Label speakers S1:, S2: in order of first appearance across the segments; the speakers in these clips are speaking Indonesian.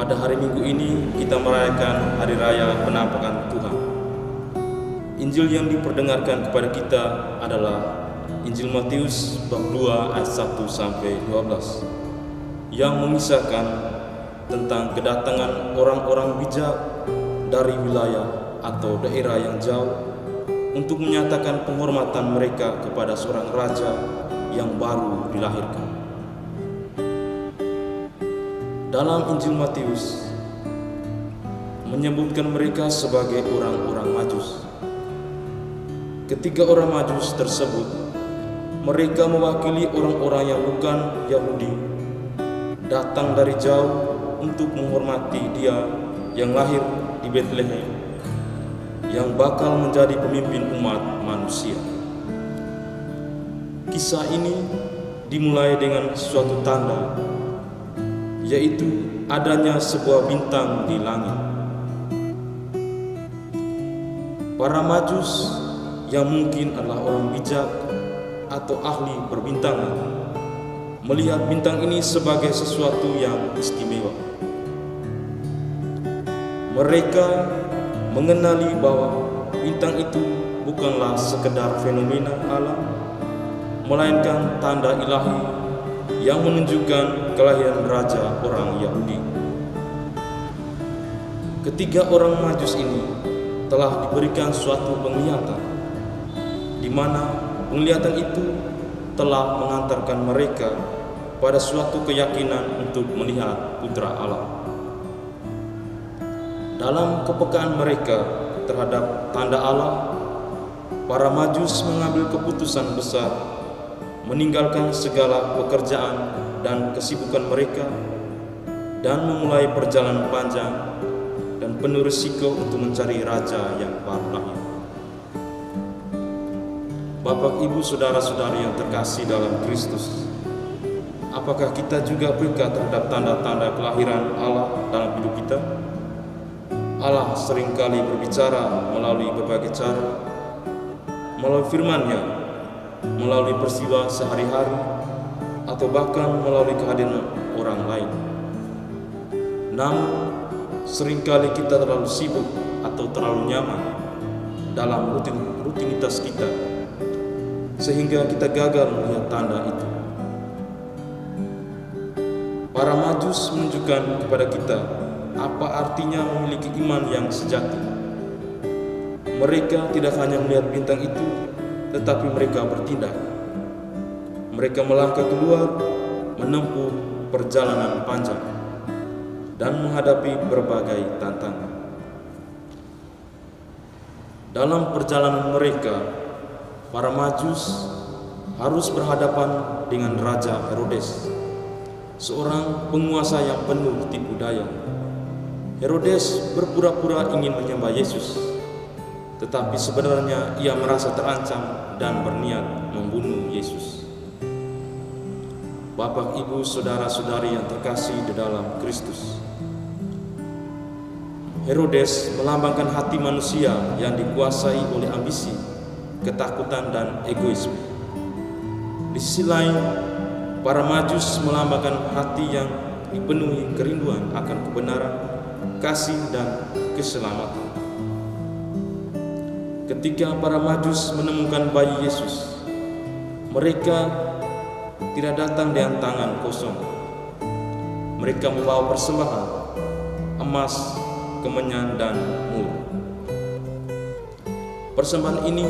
S1: Pada hari Minggu ini kita merayakan Hari Raya Penampakan Tuhan. Injil yang diperdengarkan kepada kita adalah Injil Matius bab 2 ayat 1 sampai 12 yang mengisahkan tentang kedatangan orang-orang bijak dari wilayah atau daerah yang jauh untuk menyatakan penghormatan mereka kepada seorang raja yang baru dilahirkan. Dalam Injil Matius menyebutkan mereka sebagai orang-orang Majus. Ketiga orang Majus tersebut, mereka mewakili orang-orang yang bukan Yahudi, datang dari jauh untuk menghormati Dia yang lahir di Betlehem, yang bakal menjadi pemimpin umat manusia. Kisah ini dimulai dengan suatu tanda, yaitu adanya sebuah bintang di langit. Para Majus yang mungkin adalah orang bijak atau ahli perbintangan melihat bintang ini sebagai sesuatu yang istimewa. Mereka mengenali bahwa bintang itu bukanlah sekedar fenomena alam, melainkan tanda ilahi yang menunjukkan kelahiran raja orang Yahudi. Ketiga orang Majus ini telah diberikan suatu penglihatan, di mana penglihatan itu telah mengantarkan mereka pada suatu keyakinan untuk melihat Putra Allah. Dalam kepekaan mereka terhadap tanda Allah, para Majus mengambil keputusan besar, meninggalkan segala pekerjaan dan kesibukan mereka, dan memulai perjalanan panjang dan penuh risiko untuk mencari raja yang baru lahir. Bapak, Ibu, saudara-saudari yang terkasih dalam Kristus, apakah kita juga peka terhadap tanda-tanda kelahiran Allah dalam hidup kita? Allah seringkali berbicara melalui berbagai cara, melalui firman-Nya, melalui peristiwa sehari-hari, atau bahkan melalui kehadiran orang lain. Namun, seringkali kita terlalu sibuk atau terlalu nyaman dalam rutinitas kita, sehingga kita gagal melihat tanda itu. Para Majus menunjukkan kepada kita apa artinya memiliki iman yang sejati. Mereka tidak hanya melihat bintang itu, tetapi mereka bertindak. Mereka melangkah keluar, menempuh perjalanan panjang, dan menghadapi berbagai tantangan. Dalam perjalanan mereka, para Majus harus berhadapan dengan Raja Herodes, seorang penguasa yang penuh tipu daya. Herodes berpura-pura ingin menyembah Yesus, tetapi sebenarnya ia merasa terancam dan berniat membunuh Yesus. Bapak, Ibu, saudara-saudari yang terkasih di dalam Kristus, Herodes melambangkan hati manusia yang dikuasai oleh ambisi, ketakutan, dan egoisme. Di sisi lain, para Majus melambangkan hati yang dipenuhi kerinduan akan kebenaran, kasih, dan keselamatan. Ketika para Majus menemukan bayi Yesus, mereka tidak datang dengan tangan kosong. Mereka membawa persembahan, emas, kemenyan, dan mur. Persembahan ini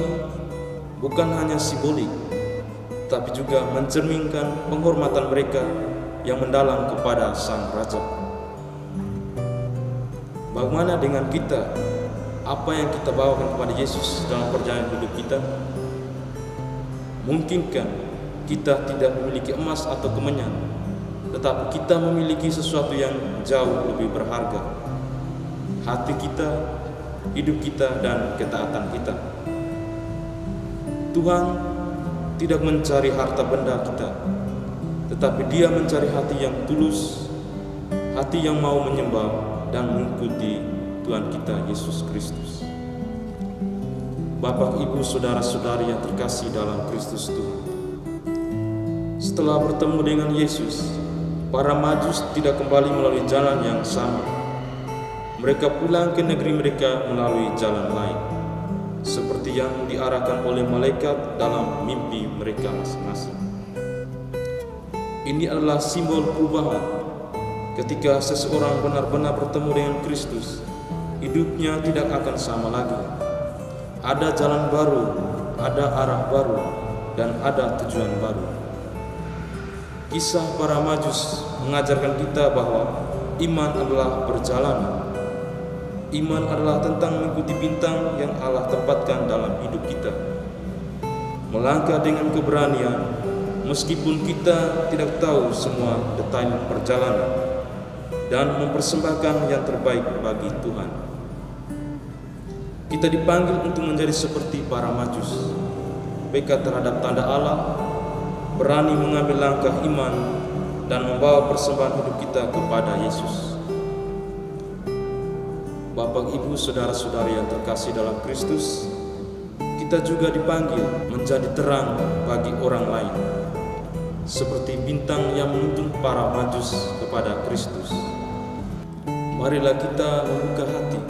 S1: bukan hanya simbolik, tapi juga mencerminkan penghormatan mereka yang mendalam kepada Sang Raja. Bagaimana dengan kita? Apa yang kita bawakan kepada Yesus dalam perjalanan hidup kita? Mungkinkah kita tidak memiliki emas atau kemenyan, tetapi kita memiliki sesuatu yang jauh lebih berharga? Hati kita, hidup kita, dan ketaatan kita. Tuhan tidak mencari harta benda kita, tetapi Dia mencari hati yang tulus, hati yang mau menyembah dan mengikuti Tuhan kita Yesus Kristus. Bapak, Ibu, saudara-saudari yang terkasih dalam Kristus Tuhan, setelah bertemu dengan Yesus, Para Majus tidak kembali melalui jalan yang sama. Mereka pulang ke negeri mereka melalui jalan lain, seperti yang diarahkan oleh malaikat dalam mimpi mereka masing-masing. Ini adalah simbol perubahan. Ketika seseorang benar-benar bertemu dengan Kristus, hidupnya tidak akan sama lagi. Ada jalan baru, ada arah baru, dan ada tujuan baru. Kisah para Majus mengajarkan kita bahwa iman adalah perjalanan. Iman adalah tentang mengikuti bintang yang Allah tempatkan dalam hidup kita. Melangkah dengan keberanian, meskipun kita tidak tahu semua detail perjalanan, dan mempersembahkan yang terbaik bagi Tuhan. Kita dipanggil untuk menjadi seperti para Majus, peka terhadap tanda Allah, berani mengambil langkah iman, dan membawa persembahan hidup kita kepada Yesus. Bapak, Ibu, saudara-saudari yang terkasih dalam Kristus, kita juga dipanggil menjadi terang bagi orang lain, seperti bintang yang menuntun para Majus kepada Kristus. Marilah kita membuka hati,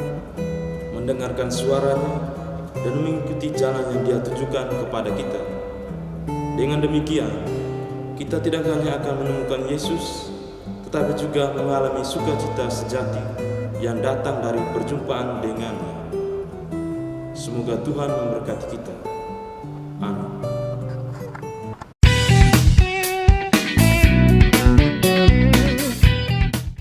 S1: mendengarkan suaranya, dan mengikuti jalan yang Dia tujukan kepada kita. Dengan demikian, kita tidak hanya akan menemukan Yesus, tetapi juga mengalami sukacita sejati yang datang dari perjumpaan dengannya. Semoga Tuhan memberkati kita.